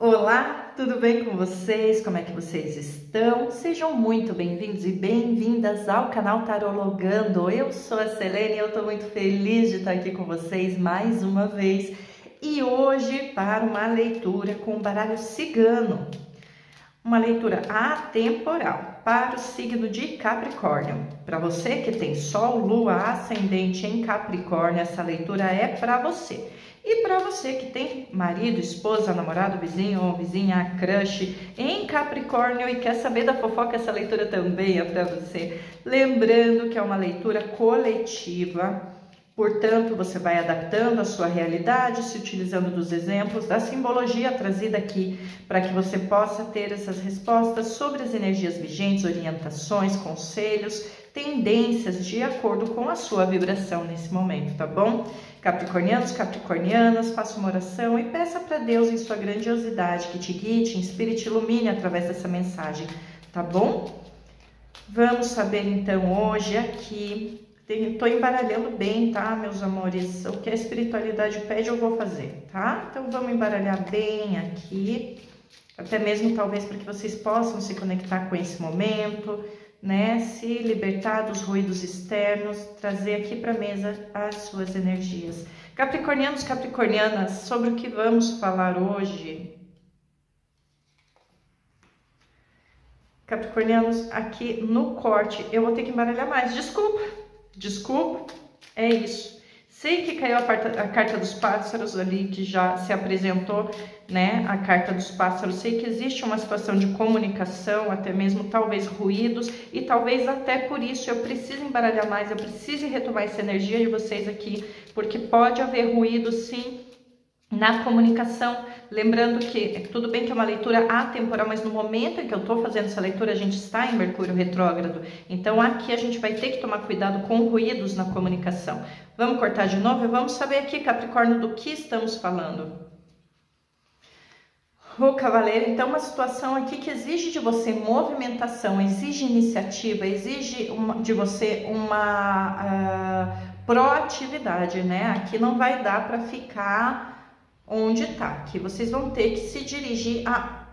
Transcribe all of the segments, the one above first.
Olá, tudo bem com vocês? Como é que vocês estão? Sejam muito bem-vindos e bem-vindas ao canal Tarologando. Eu sou a Selene e eu estou muito feliz de estar aqui com vocês mais uma vez. E hoje para uma leitura com o baralho cigano. Uma leitura atemporal para o signo de Capricórnio. Para você que tem Sol, Lua, Ascendente em Capricórnio, essa leitura é para você. E para você que tem marido, esposa, namorado, vizinho ou vizinha, crush em Capricórnio e quer saber da fofoca, essa leitura também é para você. Lembrando que é uma leitura coletiva, portanto você vai adaptando a sua realidade, se utilizando dos exemplos, da simbologia trazida aqui, para que você possa ter essas respostas sobre as energias vigentes, orientações, conselhos, tendências de acordo com a sua vibração nesse momento, tá bom? Capricornianos, capricornianas, faça uma oração e peça para Deus em sua grandiosidade que te guie, te inspire e te ilumine através dessa mensagem, tá bom? Vamos saber então hoje aqui, estou embaralhando bem, tá, meus amores? O que a espiritualidade pede eu vou fazer, tá? Então vamos embaralhar bem aqui, até mesmo talvez para que vocês possam se conectar com esse momento, né, se libertar dos ruídos externos, trazer aqui para a mesa as suas energias. Capricornianos, capricornianas, sobre o que vamos falar hoje? Capricornianos, aqui no corte, eu vou ter que embaralhar mais, desculpa, é isso. Sei que caiu a carta dos pássaros ali, que já se apresentou, né, a carta dos pássaros. Sei que existe uma situação de comunicação, até mesmo talvez ruídos, e talvez até por isso eu preciso embaralhar mais, eu preciso retomar essa energia de vocês aqui, porque pode haver ruído sim na comunicação. Lembrando que tudo bem que é uma leitura atemporal, mas no momento em que eu estou fazendo essa leitura, a gente está em Mercúrio retrógrado. Então aqui a gente vai ter que tomar cuidado com ruídos na comunicação. Vamos cortar de novo e vamos saber aqui, Capricórnio, do que estamos falando. O cavaleiro, então, uma situação aqui que exige de você movimentação, exige iniciativa, exige de você uma proatividade, né? Aqui não vai dar para ficar onde tá, que vocês vão ter que se dirigir a...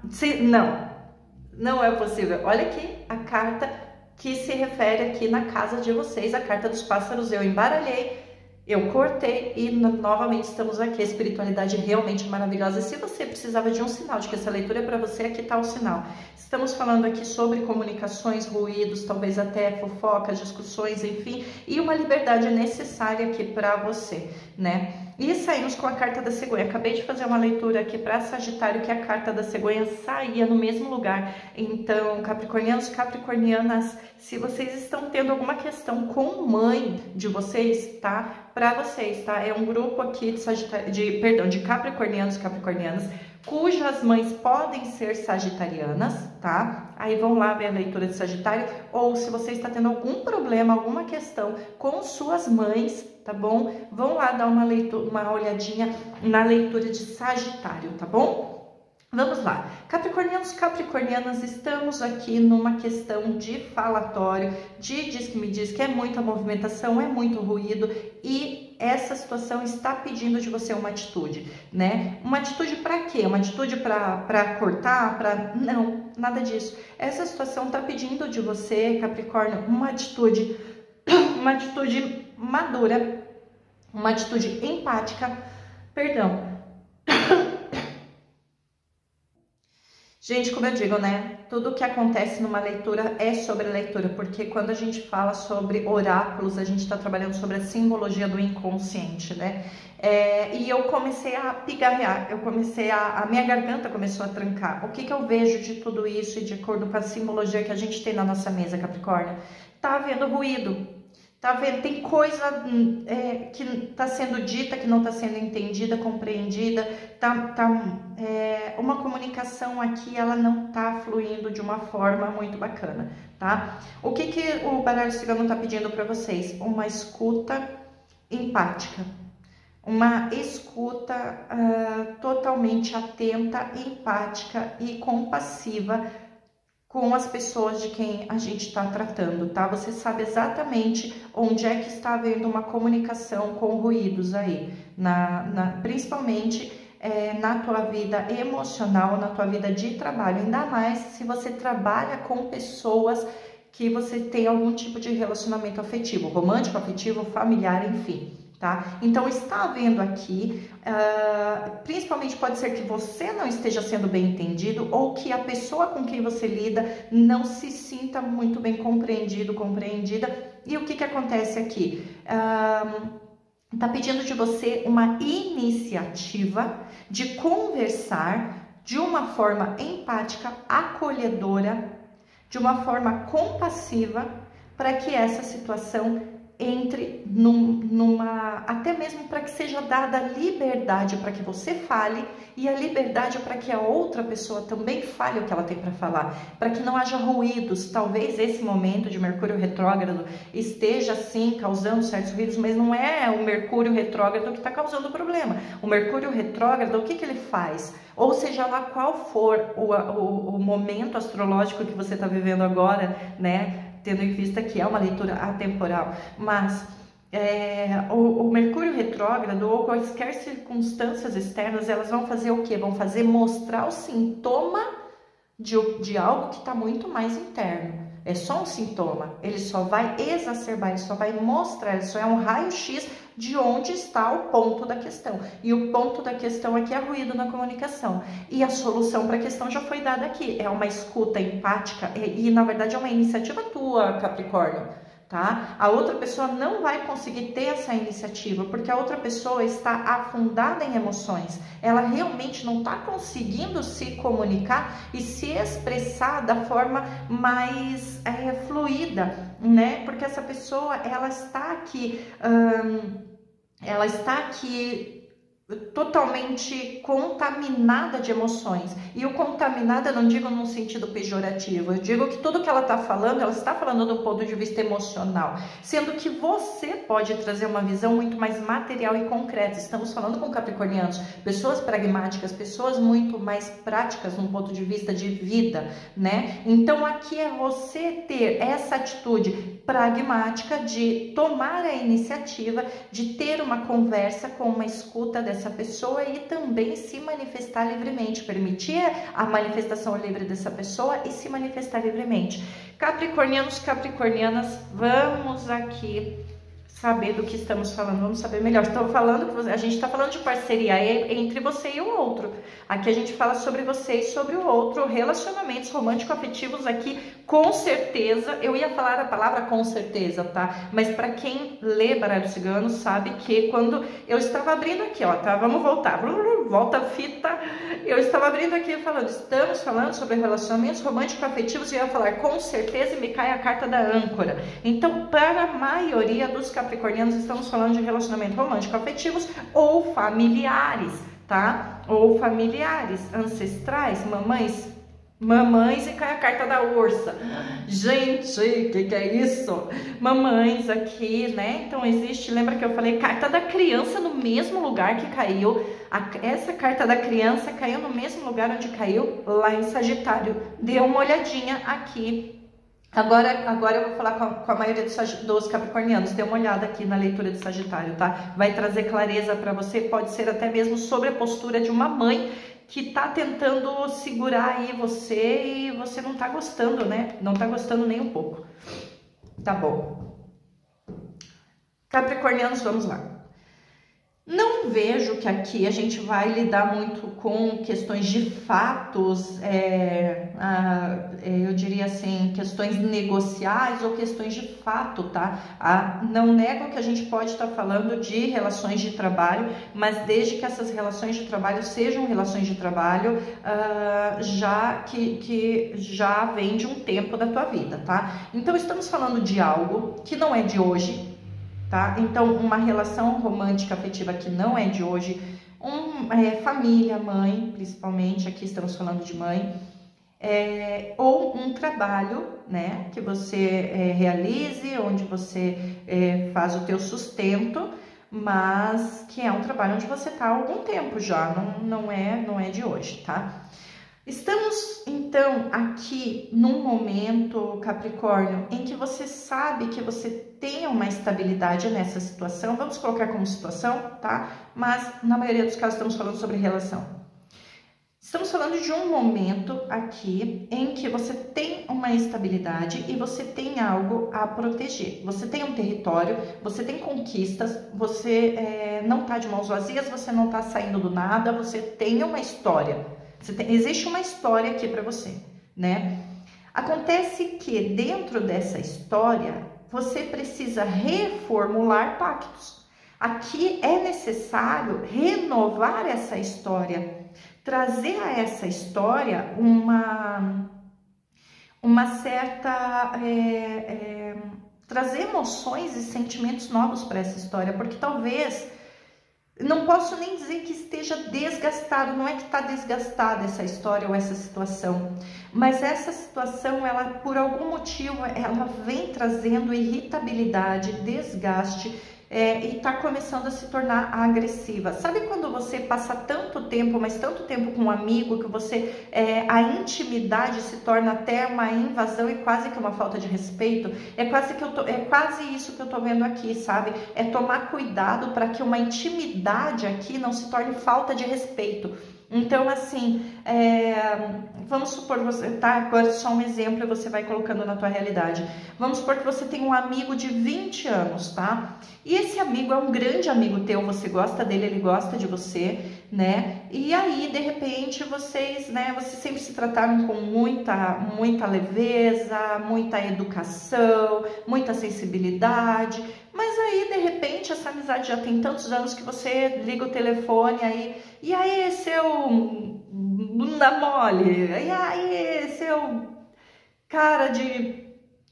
Não é possível. Olha aqui a carta que se refere aqui na casa de vocês, a carta dos pássaros. Eu embaralhei, eu cortei e novamente estamos aqui. A espiritualidade realmente maravilhosa. E se você precisava de um sinal de que essa leitura é para você, aqui está o sinal. Estamos falando aqui sobre comunicações, ruídos, talvez até fofocas, discussões, enfim, e uma liberdade necessária aqui para você, né? E saímos com a carta da cegonha. Acabei de fazer uma leitura aqui para Sagitário, que a carta da cegonha saía no mesmo lugar. Então, capricornianos, capricornianas, se vocês estão tendo alguma questão com mãe de vocês, tá? Para vocês, tá? É um grupo aqui de capricornianos, capricornianas, cujas mães podem ser sagitarianas, tá? Aí vão lá ver a leitura de Sagitário, ou se você está tendo algum problema, alguma questão com suas mães, tá bom? Vão lá dar uma olhadinha na leitura de Sagitário, tá bom? Vamos lá, capricornianos, capricornianas, estamos aqui numa questão de falatório, de diz que me diz, que é muita movimentação, é muito ruído e essa situação está pedindo de você uma atitude, né? Uma atitude para quê? Uma atitude para cortar? Não, nada disso. Essa situação está pedindo de você, Capricórnio, uma atitude madura, uma atitude empática, perdão. Gente, como eu digo, né? Tudo que acontece numa leitura é sobre a leitura, porque quando a gente fala sobre oráculos, a gente está trabalhando sobre a simbologia do inconsciente, né? E eu comecei a pigarrear, a minha garganta começou a trancar. O que eu vejo de tudo isso e de acordo com a simbologia que a gente tem na nossa mesa, Capricórnio? Tá havendo ruído. Tá vendo? Tem coisa que está sendo dita, que não está sendo entendida, compreendida. Uma comunicação aqui, ela não está fluindo de uma forma muito bacana, tá? O que o baralho cigano está pedindo para vocês? Uma escuta empática. Uma escuta totalmente atenta, empática e compassiva com as pessoas de quem a gente está tratando, tá? Você sabe exatamente onde é que está havendo uma comunicação com ruídos aí, principalmente na tua vida emocional, na tua vida de trabalho, ainda mais se você trabalha com pessoas que você tem algum tipo de relacionamento afetivo, romântico, afetivo, familiar, enfim, tá? Então, está havendo aqui, principalmente pode ser que você não esteja sendo bem entendido ou que a pessoa com quem você lida não se sinta muito bem compreendido, compreendida. E o que que acontece aqui? Tá pedindo de você uma iniciativa de conversar de uma forma empática, acolhedora, de uma forma compassiva, para que essa situação entre até mesmo para que seja dada a liberdade para que você fale e a liberdade para que a outra pessoa também fale o que ela tem para falar, para que não haja ruídos. Talvez esse momento de Mercúrio retrógrado esteja sim causando certos ruídos, mas não é o Mercúrio retrógrado que está causando o problema. O Mercúrio retrógrado, o que que ele faz? Ou seja lá qual for o momento astrológico que você está vivendo agora, né? Tendo em vista que é uma leitura atemporal, mas o Mercúrio retrógrado ou quaisquer circunstâncias externas, elas vão fazer o quê? Vão fazer mostrar o sintoma de algo que está muito mais interno. É só um sintoma, ele só vai exacerbar, ele só vai mostrar, ele só é um raio-x de onde está o ponto da questão. E o ponto da questão aqui é ruído na comunicação. E a solução para a questão já foi dada aqui. É uma escuta empática e na verdade é uma iniciativa tua, Capricórnio, tá? A outra pessoa não vai conseguir ter essa iniciativa porque a outra pessoa está afundada em emoções. Ela realmente não está conseguindo se comunicar e se expressar da forma mais fluida, né? Porque essa pessoa, ela está aqui totalmente contaminada de emoções. E o contaminada eu não digo num sentido pejorativo, eu digo que tudo que ela está falando, ela está falando do ponto de vista emocional, sendo que você pode trazer uma visão muito mais material e concreta. Estamos falando com capricornianos, pessoas pragmáticas, pessoas muito mais práticas no ponto de vista de vida, né? Então aqui é você ter essa atitude pragmática de tomar a iniciativa, de ter uma conversa com uma escuta dessa pessoa e também se manifestar livremente, permitir a manifestação livre dessa pessoa e se manifestar livremente. Capricornianos, capricornianas, vamos aqui saber do que estamos falando, vamos saber melhor. Estou falando que a gente está falando de parceria entre você e o outro. Aqui a gente fala sobre você e sobre o outro, relacionamentos romântico-afetivos aqui, com certeza. Eu ia falar a palavra com certeza, tá? Mas para quem lê baralho cigano sabe que quando eu estava abrindo aqui, ó, tá? Vamos voltar, volta a fita. Eu estava abrindo aqui falando, estamos falando sobre relacionamentos romântico-afetivos e eu ia falar com certeza e me cai a carta da âncora. Então, para a maioria dos capricornianos, estamos falando de relacionamentos romântico-afetivos ou familiares, tá? Ou familiares, ancestrais, mamães e cai a carta da ursa. Gente, o que é isso? Mamães aqui, né? Então existe, lembra que eu falei carta da criança no mesmo lugar que caiu. Essa carta da criança caiu no mesmo lugar onde caiu, lá em Sagitário. Dê uma olhadinha aqui. Agora eu vou falar com a maioria dos capricornianos. Dê uma olhada aqui na leitura de Sagitário, tá? Vai trazer clareza para você, pode ser até mesmo sobre a postura de uma mãe que tá tentando segurar aí você e você não tá gostando, né? Não tá gostando nem um pouco. Tá bom. Capricornianos, vamos lá. Não vejo que aqui a gente vai lidar muito com questões de fatos, eu diria assim, questões negociais ou questões de fato, tá? Não nego que a gente pode estar falando de relações de trabalho, mas desde que essas relações de trabalho sejam relações de trabalho que já vem de um tempo da tua vida, tá? Então estamos falando de algo que não é de hoje, tá? Então, uma relação romântica afetiva que não é de hoje, família, mãe, principalmente, aqui estamos falando de mãe, ou um trabalho, né, que você realize, onde você faz o teu sustento, mas que é um trabalho onde você está há algum tempo já, não é de hoje, tá? Estamos então aqui num momento, Capricórnio, em que você sabe que você tem uma estabilidade nessa situação, vamos colocar como situação, tá? Mas na maioria dos casos estamos falando sobre relação. Estamos falando de um momento aqui em que você tem uma estabilidade e você tem algo a proteger. Você tem um território, você tem conquistas, você não tá de mãos vazias, você não tá saindo do nada, você tem uma história. Existe uma história aqui para você, né? Acontece que dentro dessa história, você precisa reformular pactos. Aqui é necessário renovar essa história, trazer a essa história uma certa... trazer emoções e sentimentos novos para essa história, porque talvez... Não posso nem dizer que esteja desgastado, não é que está desgastada essa história ou essa situação, mas essa situação, ela por algum motivo, ela vem trazendo irritabilidade, desgaste, e está começando a se tornar agressiva. Sabe quando você passa tanto tempo, mas tanto tempo com um amigo, que você, a intimidade se torna até uma invasão e quase que uma falta de respeito? É quase isso que eu tô vendo aqui, sabe? É tomar cuidado para que uma intimidade aqui não se torne falta de respeito. Então, assim, vamos supor, tá? Agora só um exemplo e você vai colocando na tua realidade. Vamos supor que você tem um amigo de 20 anos, tá? E esse amigo é um grande amigo teu, você gosta dele, ele gosta de você, né? E aí, de repente, vocês sempre se trataram com muita leveza, muita educação, muita sensibilidade. Mas aí, de repente, essa amizade já tem tantos anos que você liga o telefone aí, e aí, seu bunda mole, e aí, seu cara de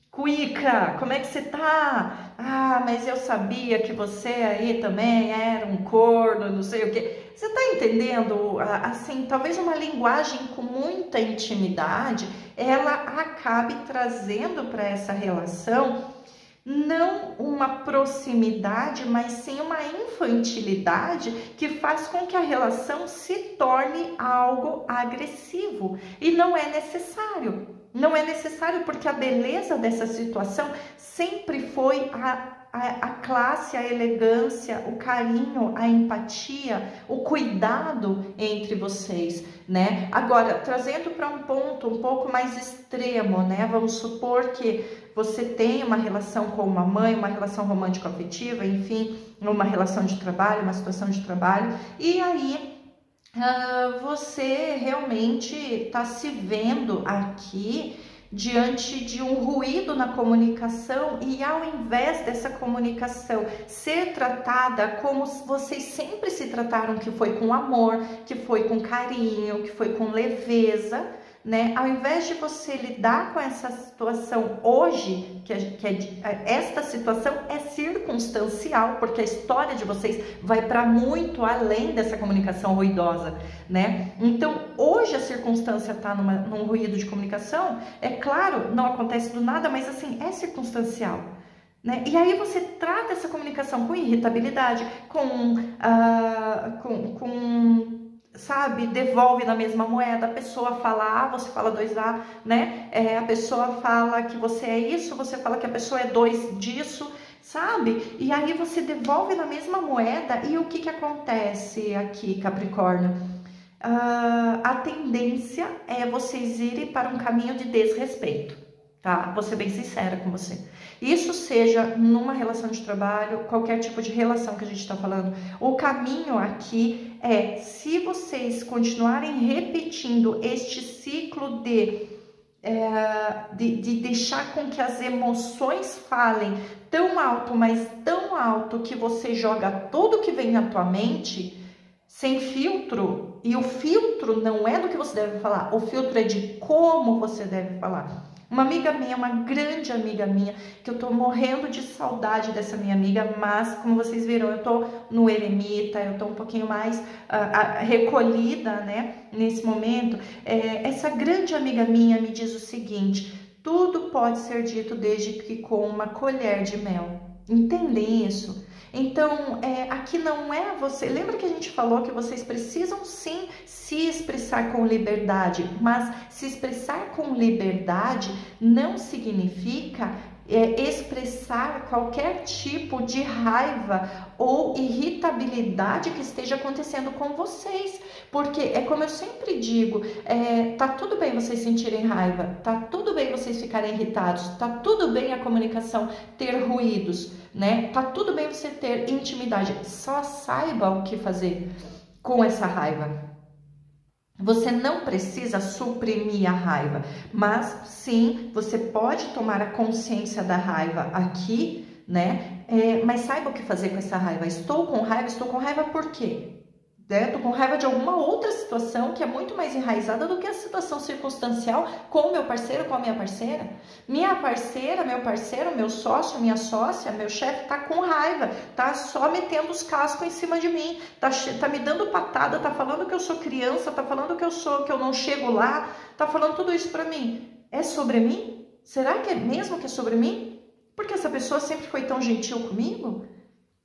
cuíca, como é que você tá? Ah, mas eu sabia que você aí também era um corno, não sei o que. Você tá entendendo? Assim, talvez uma linguagem com muita intimidade, ela acabe trazendo para essa relação não uma proximidade, mas sim uma infantilidade que faz com que a relação se torne algo agressivo. E não é necessário. Não é necessário, porque a beleza dessa situação sempre foi a classe, a elegância, o carinho, a empatia, o cuidado entre vocês, né? Agora, trazendo para um ponto um pouco mais extremo, né? Vamos supor que você tem uma relação com uma mãe, uma relação romântico-afetiva, enfim, uma relação de trabalho, uma situação de trabalho, e aí você realmente está se vendo aqui diante de um ruído na comunicação, e ao invés dessa comunicação ser tratada como vocês sempre se trataram, que foi com amor, que foi com carinho, que foi com leveza, né? Ao invés de você lidar com essa situação hoje, esta situação é circunstancial, porque a história de vocês vai para muito além dessa comunicação ruidosa, né? Então, hoje a circunstância está num ruído de comunicação, é claro, não acontece do nada, mas assim, é circunstancial, né? E aí você trata essa comunicação com irritabilidade, sabe, devolve na mesma moeda. A pessoa fala A, você fala 2A, né? A pessoa fala que você é isso, você fala que a pessoa é 2 disso, sabe? E aí você devolve na mesma moeda, e o que acontece aqui, Capricórnio? A tendência é vocês irem para um caminho de desrespeito, tá? Vou ser bem sincera com você. Isso seja numa relação de trabalho, qualquer tipo de relação que a gente está falando. O caminho aqui é, se vocês continuarem repetindo este ciclo de deixar com que as emoções falem tão alto, mas tão alto, que você joga tudo que vem na tua mente sem filtro, e o filtro não é do que você deve falar, o filtro é de como você deve falar. Uma amiga minha, uma grande amiga minha, que eu tô morrendo de saudade dessa minha amiga, mas como vocês viram, eu tô no eremita, eu tô um pouquinho mais recolhida, né, nesse momento. Essa grande amiga minha me diz o seguinte: tudo pode ser dito desde que com uma colher de mel. Entendem isso? Então, aqui não é você... Lembra que a gente falou que vocês precisam sim se expressar com liberdade, mas se expressar com liberdade não significa expressar qualquer tipo de raiva ou irritabilidade que esteja acontecendo com vocês, porque é como eu sempre digo, tá tudo bem vocês sentirem raiva, tá tudo bem vocês ficarem irritados, tá tudo bem a comunicação ter ruídos, né? Tá tudo bem você ter intimidade, só saiba o que fazer com essa raiva. Você não precisa suprimir a raiva, mas sim, você pode tomar a consciência da raiva aqui, né? Mas saiba o que fazer com essa raiva. Estou com raiva por quê? Estou com raiva de alguma outra situação que é muito mais enraizada do que a situação circunstancial com o meu parceiro, com a minha parceira. Minha parceira, meu parceiro, meu sócio, minha sócia, meu chefe tá com raiva, tá só metendo os cascos em cima de mim, tá me dando patada, tá falando que eu sou criança, tá falando que eu não chego lá, tá falando tudo isso pra mim. É sobre mim? Será que é mesmo que é sobre mim? Porque essa pessoa sempre foi tão gentil comigo?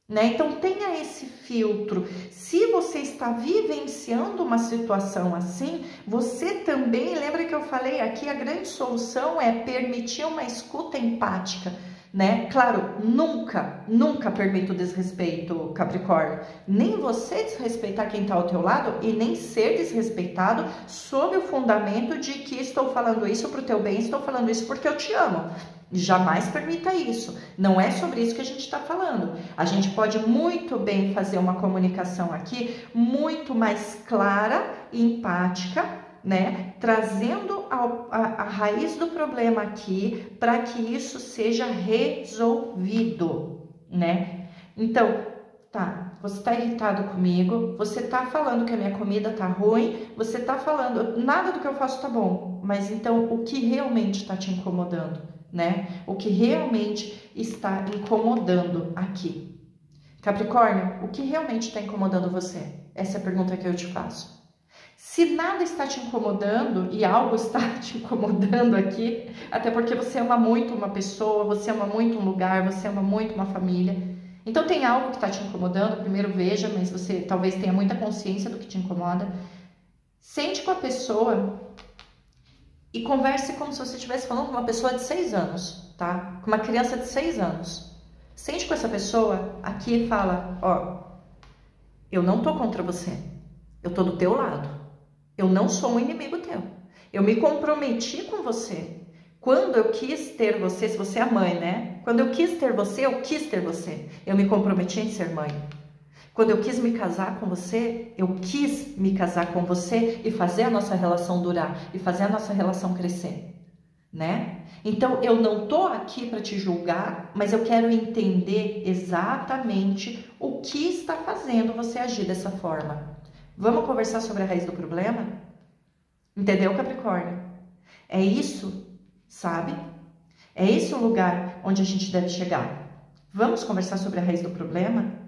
Né? Então tenha esse filtro. Se você está vivenciando uma situação assim, você também, lembra que eu falei aqui, a grande solução é permitir uma escuta empática, né? Claro, nunca permita o desrespeito, Capricórnio. Nem você desrespeitar quem está ao teu lado e nem ser desrespeitado sob o fundamento de que estou falando isso para o teu bem, estou falando isso porque eu te amo. Jamais permita isso. Não é sobre isso que a gente está falando. A gente pode muito bem fazer uma comunicação aqui muito mais clara e empática, né? Trazendo a raiz do problema aqui para que isso seja resolvido, né? Então, tá, você está irritado comigo, você está falando que a minha comida tá ruim, você está falando, nada do que eu faço tá bom, mas então o que realmente está te incomodando? Né? O que realmente está incomodando aqui. Capricórnio, o que realmente está incomodando você? Essa é a pergunta que eu te faço. Se nada está te incomodando e algo está te incomodando aqui, até porque você ama muito uma pessoa, você ama muito um lugar, você ama muito uma família, então tem algo que está te incomodando, primeiro veja, mas você talvez tenha muita consciência do que te incomoda. Sente com a pessoa e converse como se você estivesse falando com uma pessoa de 6 anos, tá? Com uma criança de 6 anos. Sente com essa pessoa aqui e fala, ó, eu não tô contra você, eu tô do teu lado, eu não sou um inimigo teu, eu me comprometi com você. Quando eu quis ter você, se você é mãe, né? Quando eu quis ter você, eu quis ter você, eu me comprometi em ser mãe. Quando eu quis me casar com você, eu quis me casar com você e fazer a nossa relação durar, e fazer a nossa relação crescer, né? Então, eu não tô aqui para te julgar, mas eu quero entender exatamente o que está fazendo você agir dessa forma. Vamos conversar sobre a raiz do problema? Entendeu, Capricórnio? É isso, sabe? É esse o lugar onde a gente deve chegar. Vamos conversar sobre a raiz do problema?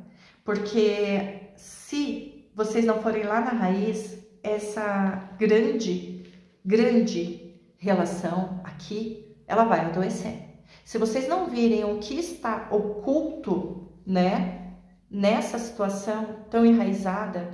Porque se vocês não forem lá na raiz, essa grande relação aqui, ela vai adoecer. Se vocês não virem o que está oculto, né, nessa situação tão enraizada,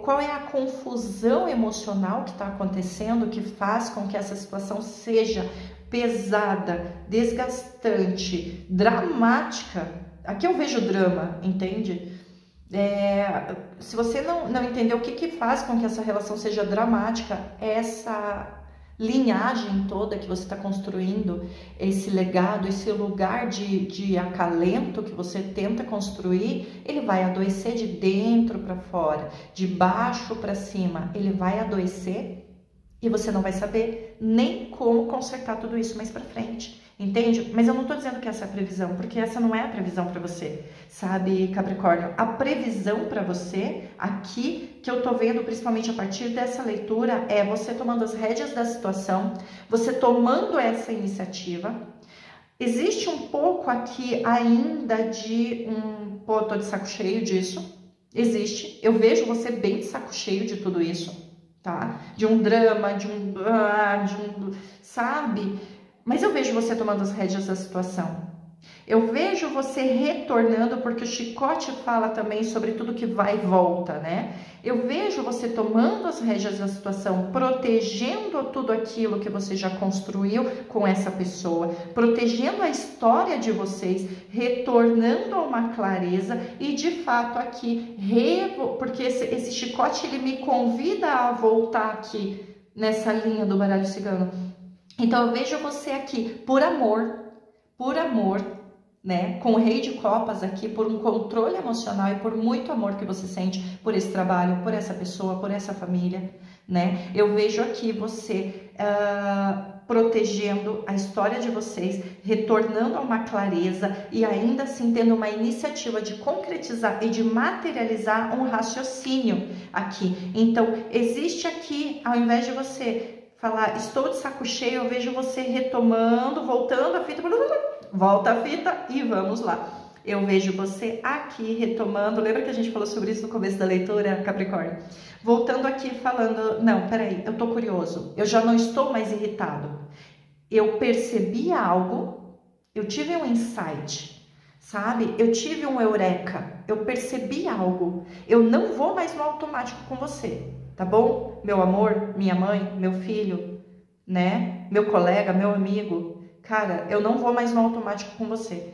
qual é a confusão emocional que está acontecendo que faz com que essa situação seja pesada, desgastante, dramática. Aqui eu vejo drama, entende? Se você não entender o que faz com que essa relação seja dramática, essa linhagem toda que você está construindo, esse legado, esse lugar de acalento que você tenta construir, ele vai adoecer de dentro para fora, de baixo para cima, ele vai adoecer e você não vai saber nem como consertar tudo isso mais para frente. Entende? Mas eu não tô dizendo que essa é a previsão, porque essa não é a previsão para você, sabe, Capricórnio? A previsão para você, aqui, que eu tô vendo, principalmente a partir dessa leitura, é você tomando as rédeas da situação, você tomando essa iniciativa. Existe um pouco aqui ainda de pô, tô de saco cheio disso. Existe. Eu vejo você bem de saco cheio de tudo isso, tá? De um drama, sabe? Mas eu vejo você tomando as rédeas da situação. Eu vejo você retornando, porque o chicote fala também sobre tudo que vai e volta, né? Eu vejo você tomando as rédeas da situação, protegendo tudo aquilo que você já construiu com essa pessoa, protegendo a história de vocês, retornando a uma clareza e de fato aqui, porque esse chicote ele me convida a voltar aqui nessa linha do baralho cigano. Então eu vejo você aqui por amor, né, com o rei de copas aqui, por um controle emocional e por muito amor que você sente por esse trabalho, por essa pessoa, por essa família, né? Eu vejo aqui você protegendo a história de vocês, retornando a uma clareza e ainda assim tendo uma iniciativa de concretizar e de materializar um raciocínio aqui. Então, existe aqui, ao invés de você falar, estou de saco cheio, eu vejo você retomando, voltando a fita, volta a fita e vamos lá. Eu vejo você aqui retomando, lembra que a gente falou sobre isso no começo da leitura, Capricórnio? Voltando aqui falando, não, peraí, eu tô curioso, eu já não estou mais irritado. Eu percebi algo, eu tive um insight, sabe? Eu tive um eureka, eu percebi algo, eu não vou mais no automático com você, tá bom? Meu amor, minha mãe, meu filho, né? Meu colega, meu amigo. Cara, eu não vou mais no automático com você.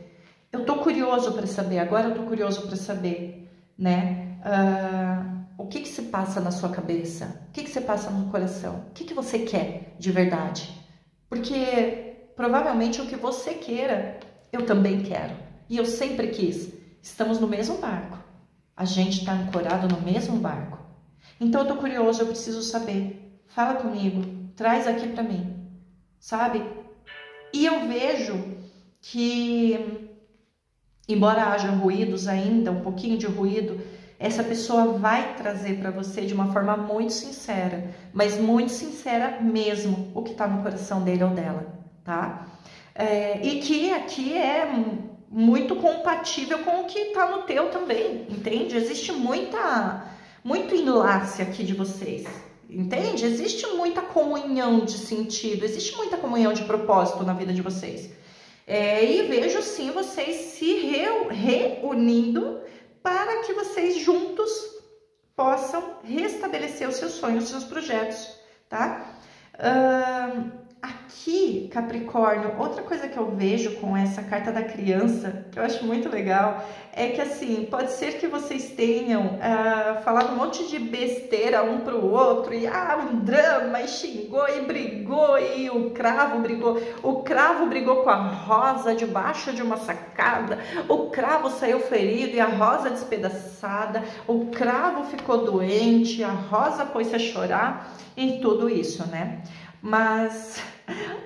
Eu tô curioso para saber, agora eu tô curioso para saber, né? O que se passa na sua cabeça? O que se passa no coração? O que você quer de verdade? Porque provavelmente o que você queira, eu também quero. E eu sempre quis. Estamos no mesmo barco. A gente está ancorado no mesmo barco. Então eu tô curioso, eu preciso saber. Fala comigo, traz aqui para mim, sabe? E eu vejo que, embora haja ruídos ainda, um pouquinho de ruído, essa pessoa vai trazer para você de uma forma muito sincera, mas muito sincera mesmo, o que está no coração dele ou dela, tá? E que aqui é muito compatível com o que está no teu também, entende? Existe muito enlace aqui de vocês. Entende? Existe muita comunhão de sentido, existe muita comunhão de propósito na vida de vocês. E vejo sim vocês se reunindo para que vocês juntos possam restabelecer os seus sonhos, os seus projetos, tá? Aqui, Capricórnio, outra coisa que eu vejo com essa carta da criança, que eu acho muito legal, é que assim, pode ser que vocês tenham falado um monte de besteira um para o outro, e um drama, e xingou, e brigou, e o cravo brigou com a rosa debaixo de uma sacada, o cravo saiu ferido e a rosa despedaçada, o cravo ficou doente, a rosa pôs-se a chorar, e tudo isso, né? Mas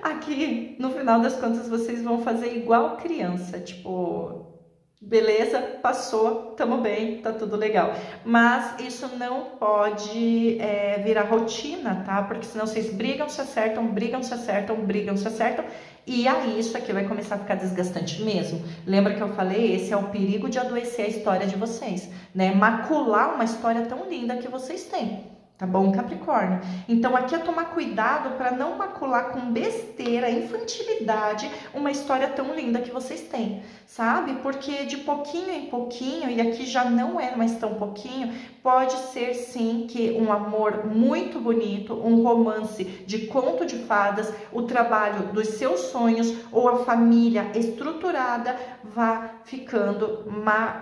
aqui, no final das contas, vocês vão fazer igual criança, tipo, beleza, passou, tamo bem, tá tudo legal. Mas isso não pode virar rotina, tá? Porque senão vocês brigam, se acertam, brigam, se acertam, brigam, se acertam. E aí isso aqui vai começar a ficar desgastante mesmo. Lembra que eu falei? Esse é o perigo de adoecer a história de vocês, né? Macular uma história tão linda que vocês têm. Tá bom, Capricórnio? Então aqui é tomar cuidado para não macular com besteira, infantilidade, uma história tão linda que vocês têm, sabe? Porque de pouquinho em pouquinho, e aqui já não é mais tão pouquinho, pode ser sim que um amor muito bonito, um romance de conto de fadas, o trabalho dos seus sonhos ou a família estruturada vá ficando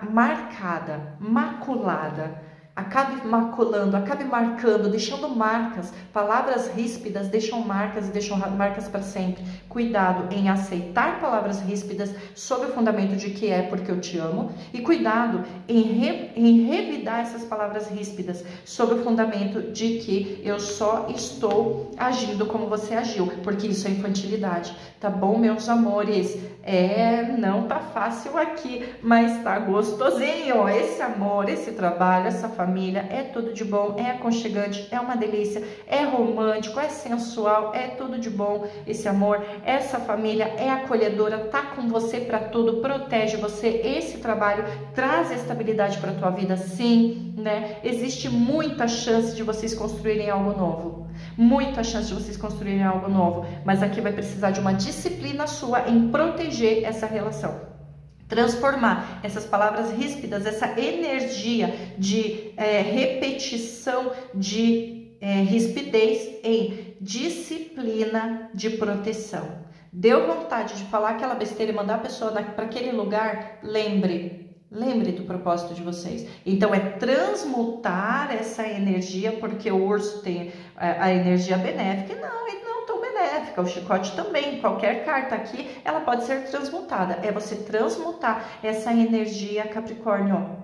marcada, maculada. Acabe maculando, acabe marcando, deixando marcas. Palavras ríspidas deixam marcas e deixam marcas para sempre. Cuidado em aceitar palavras ríspidas sob o fundamento de que é porque eu te amo. E cuidado em revidar essas palavras ríspidas sob o fundamento de que eu só estou agindo como você agiu. Porque isso é infantilidade. Tá bom, meus amores? Não tá fácil aqui, mas tá gostosinho. Esse amor, esse trabalho, essa família, é tudo de bom, é aconchegante, é uma delícia, é romântico, é sensual, é tudo de bom. Esse amor, essa família é acolhedora, tá com você para tudo, protege você. Esse trabalho traz estabilidade para tua vida, sim, né? Existe muita chance de vocês construírem algo novo. Muita chance de vocês construírem algo novo, mas aqui vai precisar de uma disciplina sua em proteger essa relação. Transformar essas palavras ríspidas, essa energia de repetição, de rispidez em disciplina de proteção. Deu vontade de falar aquela besteira e mandar a pessoa para aquele lugar? Lembre do propósito de vocês. Então é transmutar essa energia, porque o urso tem a energia benéfica e não tão benéfica. O chicote também, qualquer carta aqui, ela pode ser transmutada. É você transmutar essa energia, Capricórnio,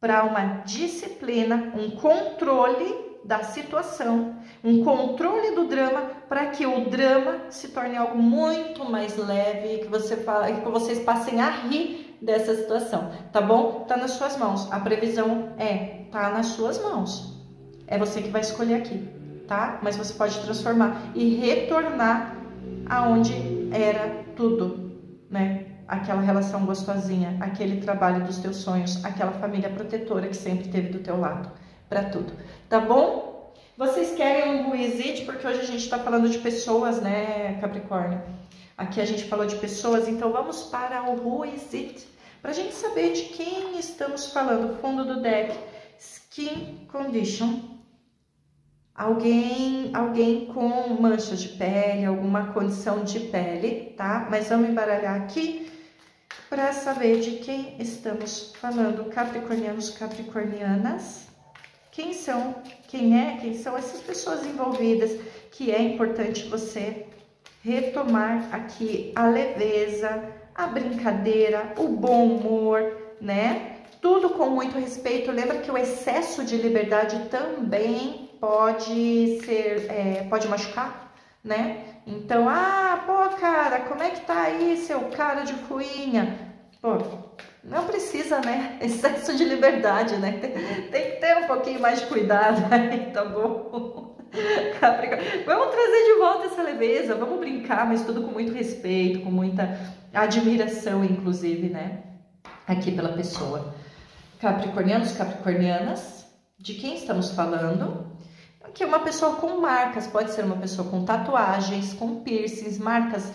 para uma disciplina, um controle da situação, um controle do drama, para que o drama se torne algo muito mais leve, que vocês passem a rir dessa situação, tá bom? Tá nas suas mãos, a previsão tá nas suas mãos, é você que vai escolher aqui, tá? Mas você pode transformar e retornar aonde era tudo, né? Aquela relação gostosinha, aquele trabalho dos teus sonhos, aquela família protetora que sempre esteve do teu lado, para tudo, tá bom? Vocês querem um Who is it? Porque hoje a gente tá falando de pessoas, né, Capricórnio? Aqui a gente falou de pessoas, então vamos para o Who is it? Pra gente saber de quem estamos falando. Fundo do deck, Skin Condition. Alguém com manchas de pele, alguma condição de pele, tá? Mas vamos embaralhar aqui para saber de quem estamos falando. Capricornianos, capricornianas. Quem são essas pessoas envolvidas, que é importante você retomar aqui a leveza, a brincadeira, o bom humor, né? Tudo com muito respeito. Lembra que o excesso de liberdade também pode machucar, né? Então, pô, cara, como é que tá aí, seu cara de fuinha? Pô, não precisa, né? Excesso de liberdade, né? Tem que ter um pouquinho mais de cuidado aí, tá bom? Capricórnio, vamos trazer de volta essa leveza, vamos brincar, mas tudo com muito respeito, com muita admiração, inclusive, né? Aqui pela pessoa. Capricornianos, capricornianas, de quem estamos falando? Que uma pessoa com marcas, pode ser uma pessoa com tatuagens, com piercings, marcas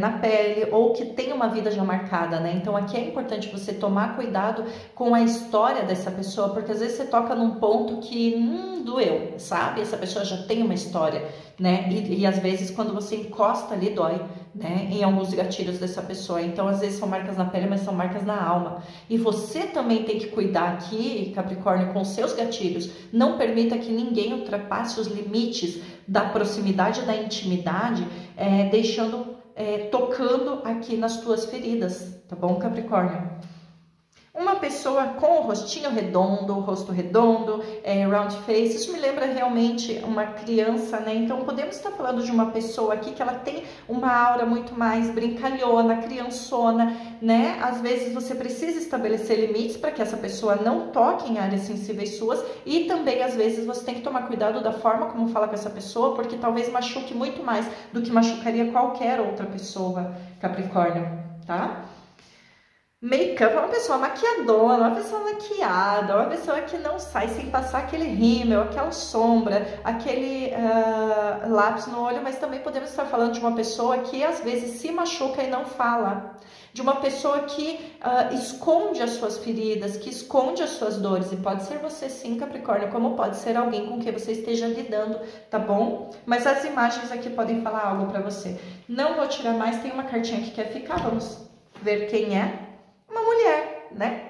na pele, ou que tem uma vida já marcada, né? Então aqui é importante você tomar cuidado com a história dessa pessoa, porque às vezes você toca num ponto que doeu, sabe? Essa pessoa já tem uma história, né? E às vezes quando você encosta ali dói, né? Em alguns gatilhos dessa pessoa. Então às vezes são marcas na pele, mas são marcas na alma. E você também tem que cuidar aqui, Capricórnio, com seus gatilhos. Não permita que ninguém ultrapasse os limites da proximidade, da intimidade, tocando aqui nas tuas feridas, tá bom, Capricórnio? Uma pessoa com o rostinho redondo, o rosto redondo, round face, isso me lembra realmente uma criança, né? Então podemos estar falando de uma pessoa aqui que ela tem uma aura muito mais brincalhona, criançona, né? Às vezes você precisa estabelecer limites para que essa pessoa não toque em áreas sensíveis suas, e também às vezes você tem que tomar cuidado da forma como fala com essa pessoa, porque talvez machuque muito mais do que machucaria qualquer outra pessoa, Capricórnio, tá? Make-up é uma pessoa maquiadona, uma pessoa maquiada, uma pessoa que não sai sem passar aquele rímel, aquela sombra, aquele lápis no olho, mas também podemos estar falando de uma pessoa que às vezes se machuca e não fala, de uma pessoa que esconde as suas feridas, que esconde as suas dores, e pode ser você sim, Capricórnio, como pode ser alguém com quem você esteja lidando, tá bom? Mas as imagens aqui podem falar algo para você. Não vou tirar mais, tem uma cartinha que quer ficar, vamos ver quem é. Uma mulher, né?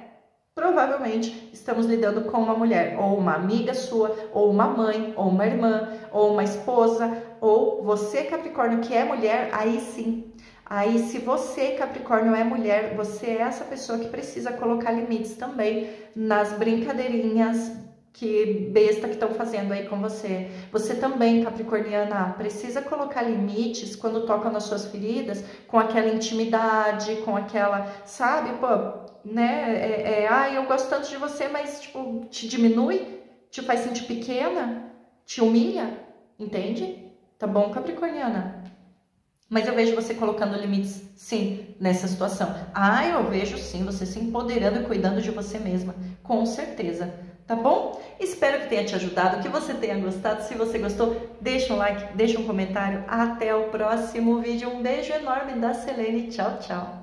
Provavelmente estamos lidando com uma mulher, ou uma amiga sua, ou uma mãe, ou uma irmã, ou uma esposa, ou você, Capricórnio, que é mulher, aí sim. Aí, se você, Capricórnio, é mulher, você é essa pessoa que precisa colocar limites também nas brincadeirinhas que besta que estão fazendo aí com você. Você também, capricorniana, precisa colocar limites quando toca nas suas feridas, com aquela intimidade, com aquela, sabe, pô, né, eu gosto tanto de você, mas, tipo, te diminui, te faz sentir pequena, te humilha, entende? Tá bom, capricorniana? Mas eu vejo você colocando limites, sim, nessa situação. Eu vejo, sim, você se empoderando e cuidando de você mesma, com certeza. Tá bom? Espero que tenha te ajudado, que você tenha gostado. Se você gostou, deixa um like, deixa um comentário. Até o próximo vídeo. Um beijo enorme da Selene. Tchau, tchau.